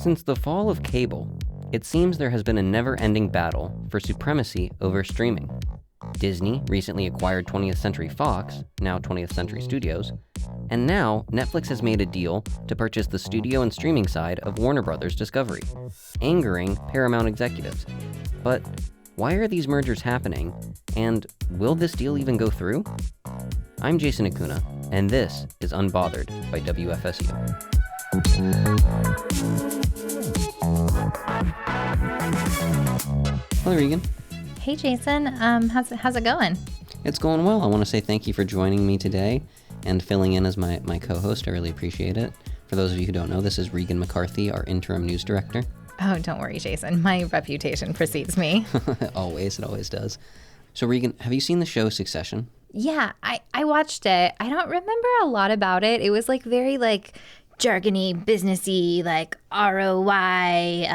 Since the fall of cable, it seems there has been a never-ending battle for supremacy over streaming. Disney recently acquired 20th Century Fox, now 20th Century Studios, and now Netflix has made a deal to purchase the studio and streaming side of Warner Brothers Discovery, angering Paramount executives. But why are these mergers happening, and will this deal even go through? I'm Jason Acuna, and this is Unbothered by WFSU. Hello, Regan. Hey, Jason. How's it going? It's going well. I want to say thank you for joining me today and filling in as my co-host. I really appreciate it. For those of you who don't know, this is Regan McCarthy, our interim news director. Oh, don't worry, Jason. My reputation precedes me. It always does. So, Regan, have you seen the show Succession? Yeah, I watched it. I don't remember a lot about it. It was very jargony, businessy, ROI,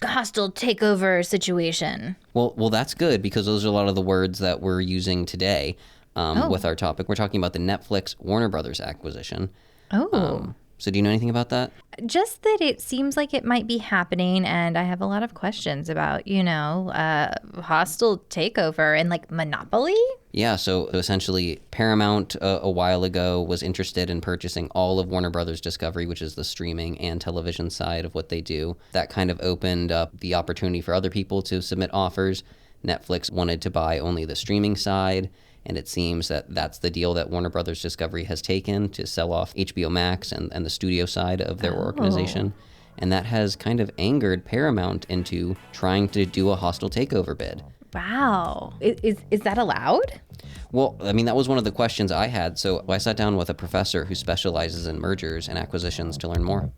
hostile takeover situation. Well, that's good because those are a lot of the words that we're using today with our topic. We're talking about the Netflix Warner Brothers acquisition. Oh. So do you know anything about that? Just that it seems like it might be happening, and I have a lot of questions about, hostile takeover and monopoly. Yeah, so essentially Paramount a while ago was interested in purchasing all of Warner Brothers Discovery, which is the streaming and television side of what they do. That kind of opened up the opportunity for other people to submit offers. Netflix wanted to buy only the streaming side, and it seems that that's the deal that Warner Brothers Discovery has taken to sell off HBO Max and the studio side of their organization. And that has kind of angered Paramount into trying to do a hostile takeover bid. Wow. Is that allowed? Well, I mean, that was one of the questions I had. So I sat down with a professor who specializes in mergers and acquisitions to learn more.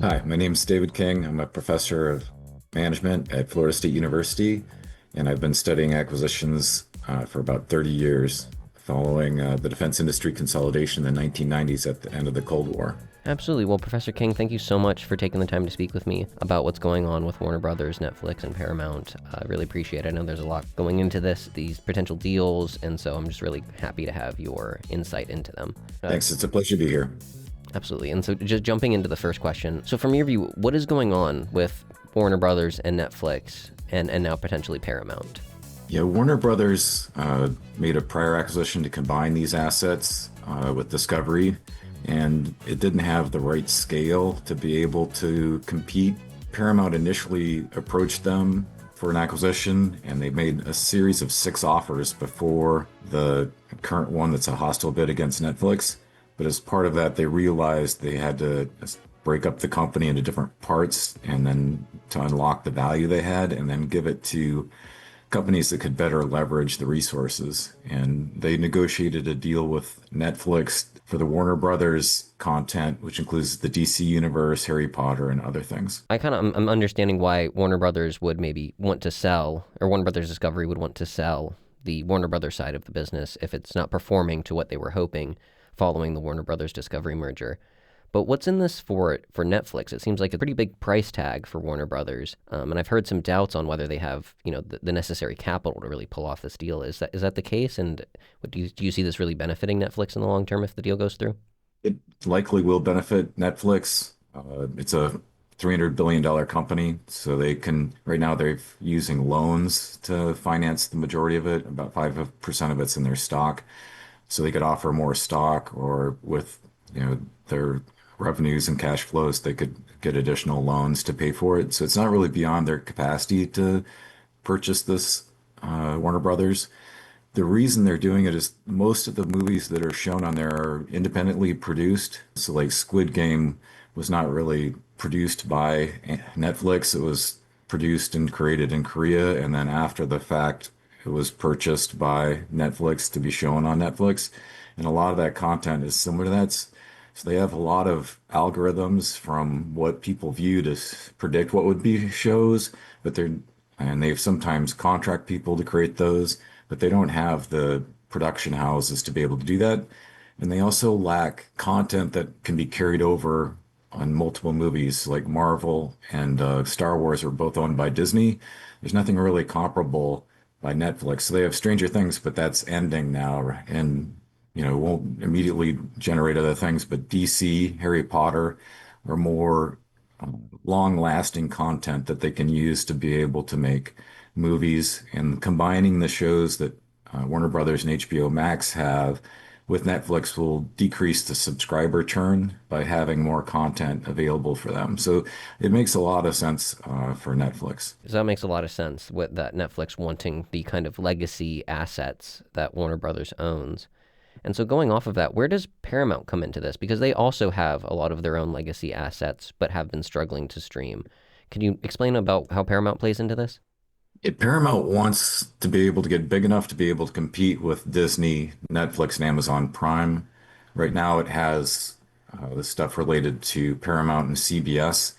Hi, my name is David King. I'm a professor of management at Florida State University, and I've been studying acquisitions for about 30 years, following the defense industry consolidation in the 1990s at the end of the Cold War. Absolutely. Well, Professor King, thank you so much for taking the time to speak with me about what's going on with Warner Brothers, Netflix, and Paramount. I really appreciate it. I know there's a lot going into these potential deals, and so I'm just really happy to have your insight into them. Thanks. It's a pleasure to be here. Absolutely. And so just jumping into the first question. So from your view, what is going on with Warner Brothers and Netflix and now potentially Paramount? Yeah, Warner Brothers made a prior acquisition to combine these assets with Discovery, and it didn't have the right scale to be able to compete. Paramount initially approached them for an acquisition, and they made a series of 6 offers before the current one that's a hostile bid against Netflix. But as part of that, they realized they had to break up the company into different parts and then to unlock the value they had and then give it to companies that could better leverage the resources. And they negotiated a deal with Netflix for the Warner Brothers content, which includes the DC Universe, Harry Potter, and other things. I'm understanding why Warner Brothers would maybe want to sell, or Warner Brothers Discovery would want to sell the Warner Brothers side of the business if it's not performing to what they were hoping following the Warner Brothers Discovery merger. But what's in this for Netflix? It seems like a pretty big price tag for Warner Brothers, and I've heard some doubts on whether they have, the necessary capital to really pull off this deal. Is that the case? And do you see this really benefiting Netflix in the long term if the deal goes through? It likely will benefit Netflix. It's a $300 billion company, so right now they're using loans to finance the majority of it. About 5% of it's in their stock, so they could offer more stock, or with their revenues and cash flows, they could get additional loans to pay for it. So it's not really beyond their capacity to purchase this Warner Brothers. The reason they're doing it is most of the movies that are shown on there are independently produced. So Squid Game was not really produced by Netflix. It was produced and created in Korea, and then after the fact, it was purchased by Netflix to be shown on Netflix. And a lot of that content is similar to that. So they have a lot of algorithms from what people view to predict what would be shows, and they've sometimes contract people to create those, but they don't have the production houses to be able to do that. And they also lack content that can be carried over on multiple movies. Like Marvel and Star Wars are both owned by Disney. There's nothing really comparable by Netflix. So they have Stranger Things, but that's ending now. And won't immediately generate other things, but DC, Harry Potter are more long-lasting content that they can use to be able to make movies. And combining the shows that Warner Brothers and HBO Max have with Netflix will decrease the subscriber churn by having more content available for them. So it makes a lot of sense for Netflix. So that makes a lot of sense with that Netflix wanting the kind of legacy assets that Warner Brothers owns. And so going off of that, where does Paramount come into this? Because they also have a lot of their own legacy assets, but have been struggling to stream. Can you explain about how Paramount plays into this? Paramount wants to be able to get big enough to be able to compete with Disney, Netflix, and Amazon Prime. Right now, it has the stuff related to Paramount and CBS,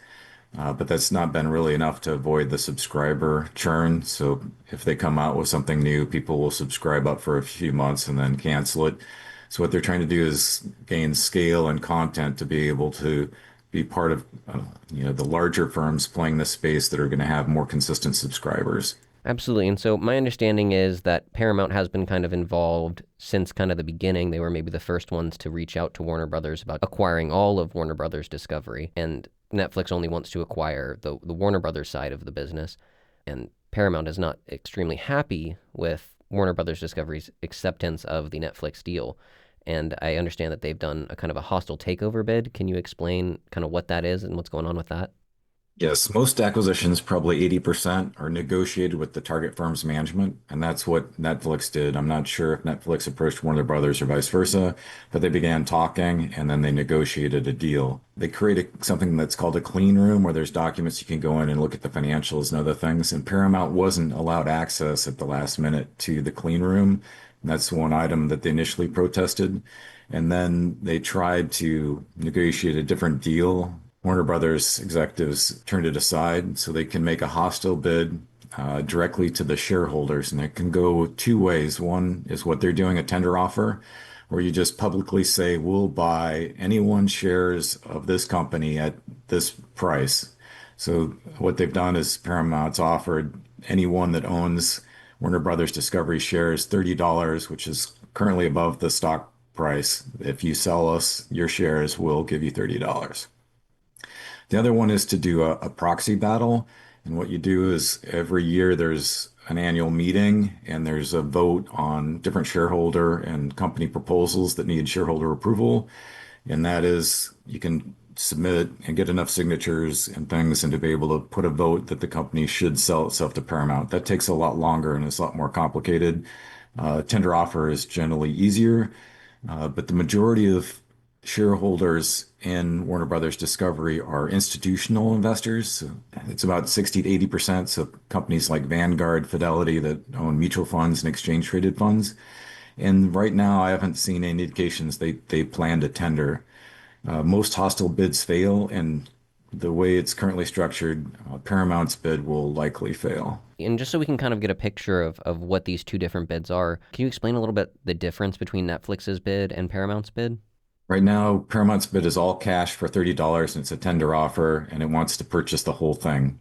but that's not been really enough to avoid the subscriber churn. So if they come out with something new, people will subscribe up for a few months and then cancel it. So what they're trying to do is gain scale and content to be able to be part of, the larger firms playing this space that are going to have more consistent subscribers. Absolutely. And so my understanding is that Paramount has been kind of involved since kind of the beginning. They were maybe the first ones to reach out to Warner Brothers about acquiring all of Warner Brothers Discovery. And Netflix only wants to acquire the Warner Brothers side of the business. And Paramount is not extremely happy with Warner Brothers Discovery's acceptance of the Netflix deal. And I understand that they've done a kind of a hostile takeover bid. Can you explain kind of what that is and what's going on with that? Yes, most acquisitions, probably 80%, are negotiated with the target firm's management, and that's what Netflix did. I'm not sure if Netflix approached Warner Brothers or vice versa, but they began talking and then they negotiated a deal. They created something that's called a clean room where there's documents you can go in and look at the financials and other things, and Paramount wasn't allowed access at the last minute to the clean room. And that's one item that they initially protested. And then they tried to negotiate a different deal. Warner Brothers executives turned it aside so they can make a hostile bid directly to the shareholders. And it can go two ways. One is what they're doing, a tender offer, where you just publicly say, we'll buy anyone's shares of this company at this price. So what they've done is Paramount's offered anyone that owns Warner Brothers Discovery shares $30, which is currently above the stock price. If you sell us your shares, we'll give you $30. The other one is to do a proxy battle. And what you do is every year there's an annual meeting and there's a vote on different shareholder and company proposals that need shareholder approval. And that is, you can submit and get enough signatures and things and to be able to put a vote that the company should sell itself to Paramount. That takes a lot longer and it's a lot more complicated. Tender offer is generally easier, but the majority of shareholders in Warner Brothers Discovery are institutional investors. So it's about 60 to 80%. So companies like Vanguard, Fidelity that own mutual funds and exchange traded funds. And right now, I haven't seen any indications they plan to tender. Most hostile bids fail, and the way it's currently structured, Paramount's bid will likely fail. And just so we can kind of get a picture of what these two different bids are, can you explain a little bit the difference between Netflix's bid and Paramount's bid? Right now, Paramount's bid is all cash for $30, and it's a tender offer, and it wants to purchase the whole thing.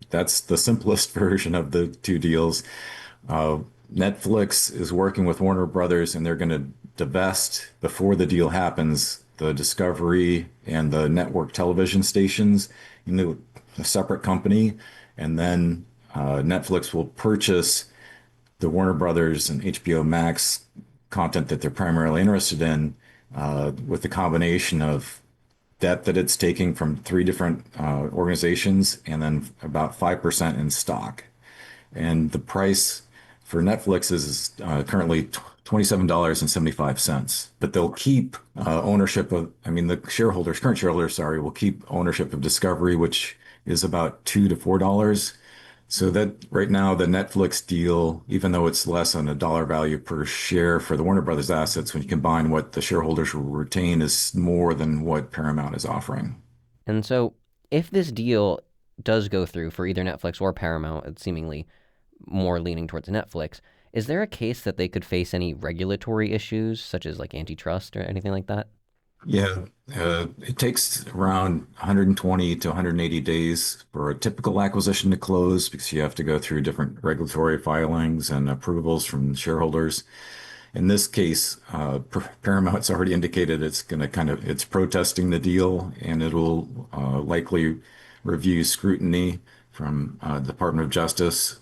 That's the simplest version of the two deals. Uh, Netflix is working with Warner Brothers, and they're going to divest before the deal happens the Discovery and the network television stations into a separate company, and then Netflix will purchase the Warner Brothers and HBO Max content that they're primarily interested in with the combination of debt that it's taking from three different organizations and then about 5% in stock. And the price for Netflix is currently $27.75, but they'll keep ownership of, the current shareholders, sorry, will keep ownership of Discovery, which is about $2 to $4. So that right now, the Netflix deal, even though it's less on a dollar value per share for the Warner Brothers assets, when you combine what the shareholders will retain, is more than what Paramount is offering. And so if this deal does go through for either Netflix or Paramount, it's seemingly more leaning towards Netflix, is there a case that they could face any regulatory issues, such as like antitrust or anything like that? Yeah, it takes around 120 to 180 days for a typical acquisition to close because you have to go through different regulatory filings and approvals from shareholders. In this case, Paramount's already indicated it's protesting the deal, and it'll likely review scrutiny from the Department of Justice.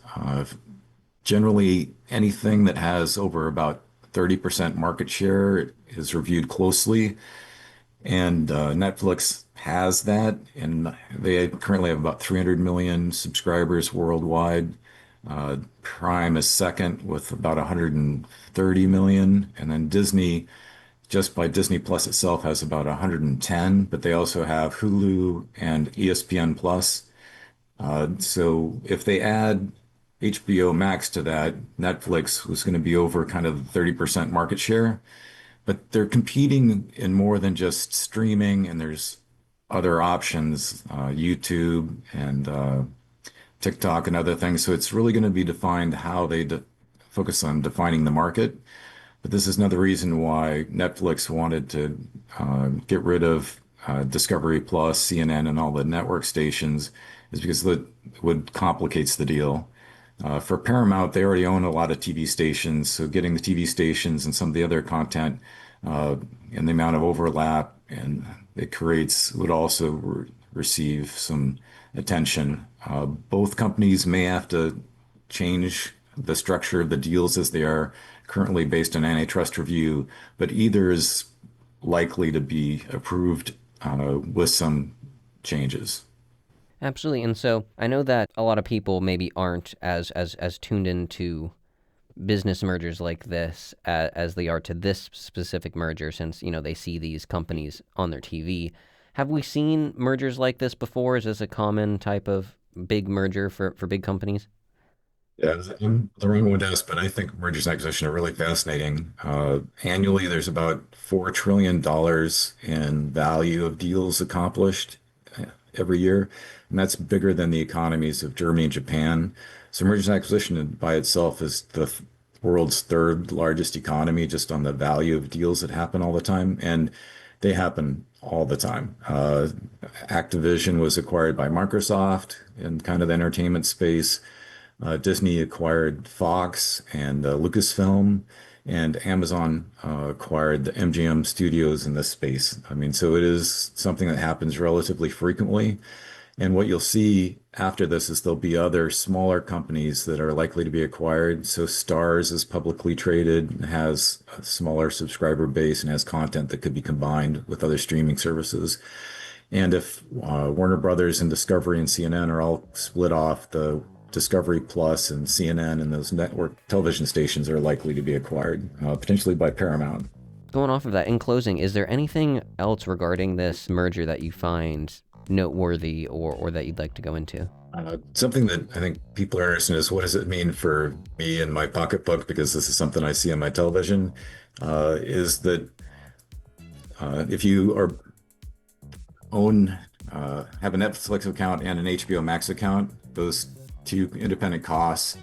Generally, anything that has over about 30% market share is reviewed closely, and Netflix has that, and they currently have about 300 million subscribers worldwide. Prime is second with about 130 million, and then Disney, just by Disney Plus itself, has about 110, but they also have Hulu and ESPN Plus. So if they add HBO Max to that, Netflix was going to be over kind of 30% market share, but they're competing in more than just streaming, and there's other options, YouTube and TikTok and other things. So it's really going to be defined how they focus on defining the market. But this is another reason why Netflix wanted to get rid of Discovery Plus, CNN, and all the network stations, is because that would complicates the deal. For Paramount, they already own a lot of TV stations, so getting the TV stations and some of the other content and the amount of overlap and it creates would also receive some attention. Both companies may have to change the structure of the deals as they are currently based on antitrust review, but either is likely to be approved with some changes. Absolutely. And so I know that a lot of people maybe aren't as tuned into business mergers like this as they are to this specific merger, since, they see these companies on their TV. Have we seen mergers like this before? Is this a common type of big merger for big companies? Yeah, I'm the wrong one to ask, but I think mergers and acquisition are really fascinating. Annually, there's about $4 trillion in value of deals accomplished every year, and that's bigger than the economies of Germany and Japan. So mergers and acquisition by itself is the world's third largest economy just on the value of deals that happen all the time, and they happen all the time. Activision was acquired by Microsoft in kind of the entertainment space. Disney acquired Fox and Lucasfilm, and Amazon acquired the MGM studios in this space. I mean, so it is something that happens relatively frequently. And what you'll see after this is there'll be other smaller companies that are likely to be acquired. So Starz is publicly traded, has a smaller subscriber base, and has content that could be combined with other streaming services. And if Warner Brothers and Discovery and CNN are all split off, the Discovery Plus and CNN and those network television stations are likely to be acquired, potentially by Paramount. Going off of that, in closing, is there anything else regarding this merger that you find noteworthy or that you'd like to go into? Something that I think people are interested in is what does it mean for me and my pocketbook, because this is something I see on my television, is that if you are have a Netflix account and an HBO Max account, those two independent costs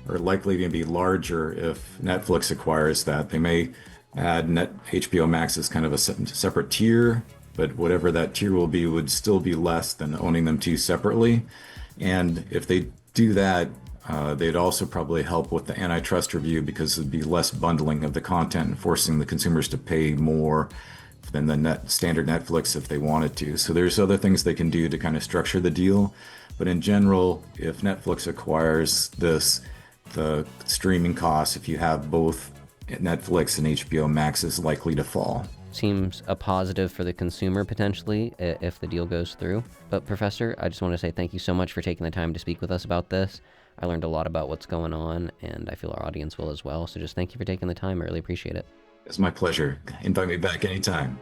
are likely to be larger if Netflix acquires that. They may add HBO Max as kind of a separate tier, but whatever that tier will be would still be less than owning them two separately. And if they do that, they'd also probably help with the antitrust review, because it'd be less bundling of the content and forcing the consumers to pay more than the standard Netflix if they wanted to. So there's other things they can do to kind of structure the deal. But in general, if Netflix acquires this, the streaming costs, if you have both Netflix and HBO Max, is likely to fall. Seems a positive for the consumer potentially if the deal goes through. But Professor, I just want to say thank you so much for taking the time to speak with us about this. I learned a lot about what's going on, and I feel our audience will as well. So just thank you for taking the time. I really appreciate it. It's my pleasure. Invite me back anytime.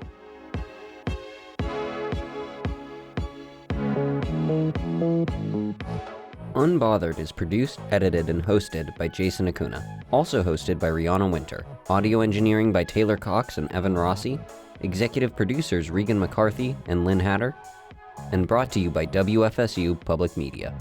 Unbothered is produced, edited, and hosted by Jason Acuna. Also hosted by Rihanna Winter. Audio engineering by Taylor Cox and Evan Rossi. Executive producers Regan McCarthy and Lynn Hatter. And brought to you by WFSU Public Media.